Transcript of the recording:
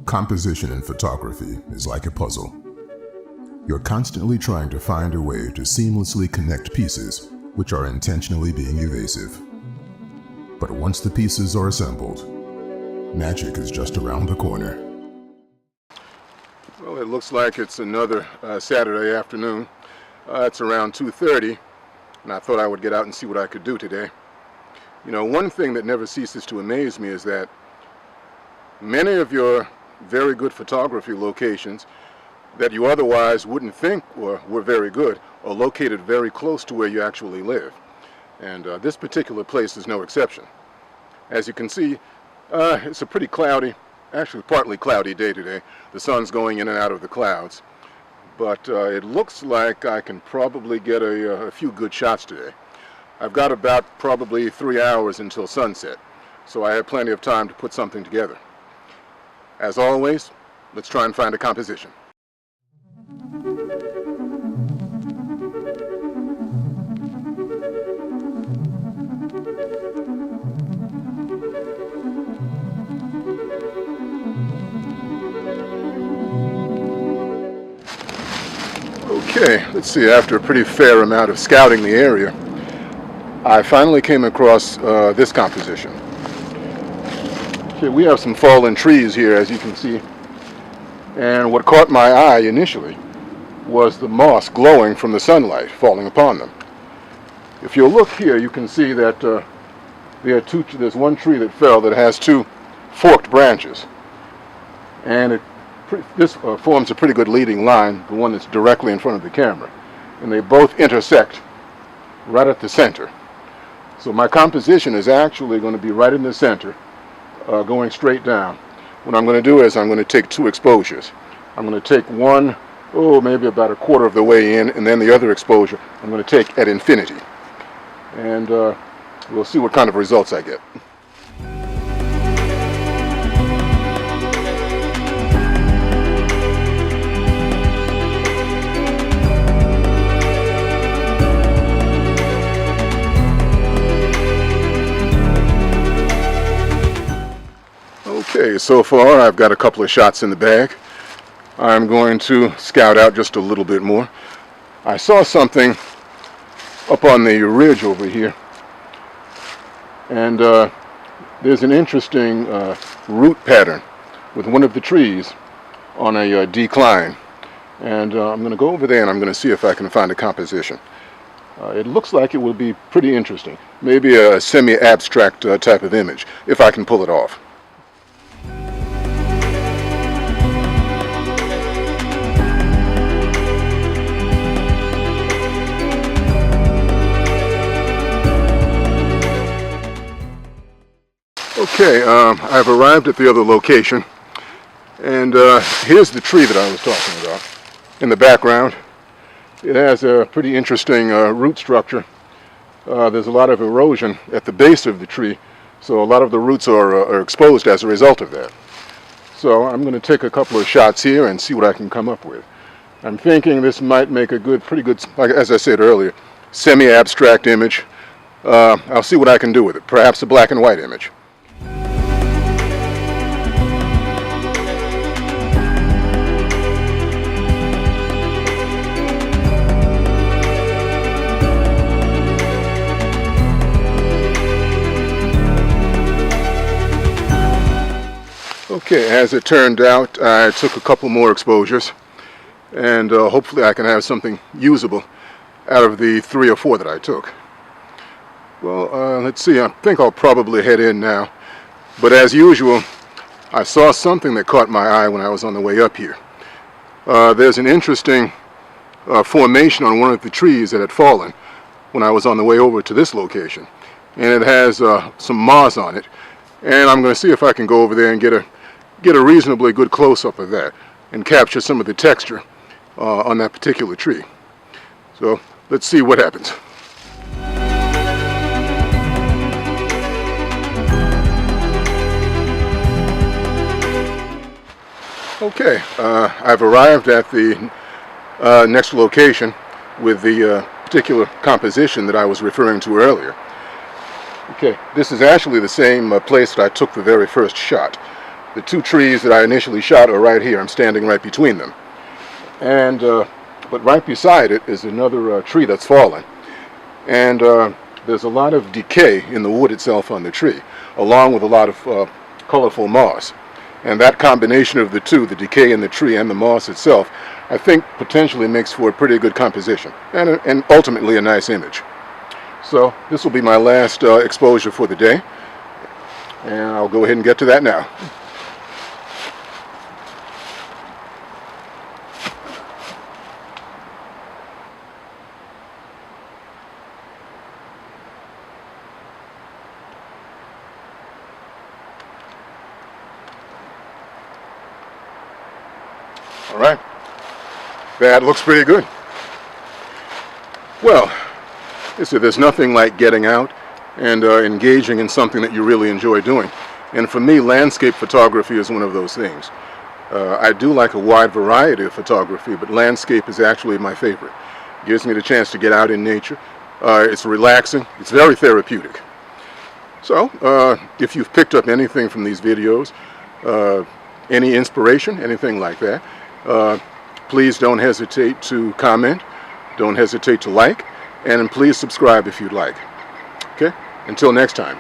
Composition in photography is like a puzzle. You're constantly trying to find a way to seamlessly connect pieces which are intentionally being evasive. But once the pieces are assembled, magic is just around the corner. Well, it looks like it's another Saturday afternoon. It's around 2:30, and I thought I would get out and see what I could do today. You know, one thing that never ceases to amaze me is that many of your very good photography locations that you otherwise wouldn't think were very good are located very close to where you actually live. And this particular place is no exception. As you can see, it's a pretty cloudy, actually partly cloudy day today. The sun's going in and out of the clouds. But it looks like I can probably get a few good shots today. I've got about probably 3 hours until sunset, so I have plenty of time to put something together. As always, let's try and find a composition. Okay, let's see, after a pretty fair amount of scouting the area, I finally came across this composition. Okay, we have some fallen trees here, as you can see, and what caught my eye initially was the moss glowing from the sunlight falling upon them. If you look here, you can see that there's one tree that fell that has two forked branches, and this forms a pretty good leading line, the one that's directly in front of the camera, and they both intersect right at the center. So my composition is actually going to be right in the center, going straight down. What I'm going to do is I'm going to take two exposures. I'm going to take one, maybe about a quarter of the way in, and then the other exposure I'm going to take at infinity. And we'll see what kind of results I get. Okay, so far I've got a couple of shots in the bag. I'm going to scout out just a little bit more. I saw something up on the ridge over here, and there's an interesting root pattern with one of the trees on a decline, and I'm going to go over there and I'm going to see if I can find a composition. It looks like it will be pretty interesting, maybe a semi-abstract type of image, if I can pull it off. Okay, I've arrived at the other location, and here's the tree that I was talking about. In the background, it has a pretty interesting root structure. There's a lot of erosion at the base of the tree, so a lot of the roots are exposed as a result of that. So I'm going to take a couple of shots here and see what I can come up with. I'm thinking this might make a pretty good, like, as I said earlier, semi-abstract image. I'll see what I can do with it, perhaps a black and white image. Okay, as it turned out, I took a couple more exposures, and hopefully I can have something usable out of the 3 or 4 that I took. Well, let's see, I think I'll probably head in now, but as usual, I saw something that caught my eye when I was on the way up here. There's an interesting formation on one of the trees that had fallen when I was on the way over to this location, and it has some moss on it, and I'm going to see if I can go over there and get a reasonably good close-up of that and capture some of the texture on that particular tree. So let's see what happens. Okay, I've arrived at the next location with the particular composition that I was referring to earlier. Okay, this is actually the same place that I took the very first shot. The two trees that I initially shot are right here. I'm standing right between them. And, but right beside it is another tree that's fallen. And there's a lot of decay in the wood itself on the tree, along with a lot of colorful moss. And that combination of the two, the decay in the tree and the moss itself, I think potentially makes for a pretty good composition and ultimately a nice image. So this will be my last exposure for the day, and I'll go ahead and get to that now. All right, that looks pretty good. Well, there's nothing like getting out and engaging in something that you really enjoy doing. And for me, landscape photography is one of those things. I do like a wide variety of photography, but landscape is actually my favorite. It gives me the chance to get out in nature. It's relaxing. It's very therapeutic. So, if you've picked up anything from these videos, any inspiration, anything like that, please don't hesitate to comment. Don't hesitate to like. And please subscribe if you'd like. Okay? Until next time.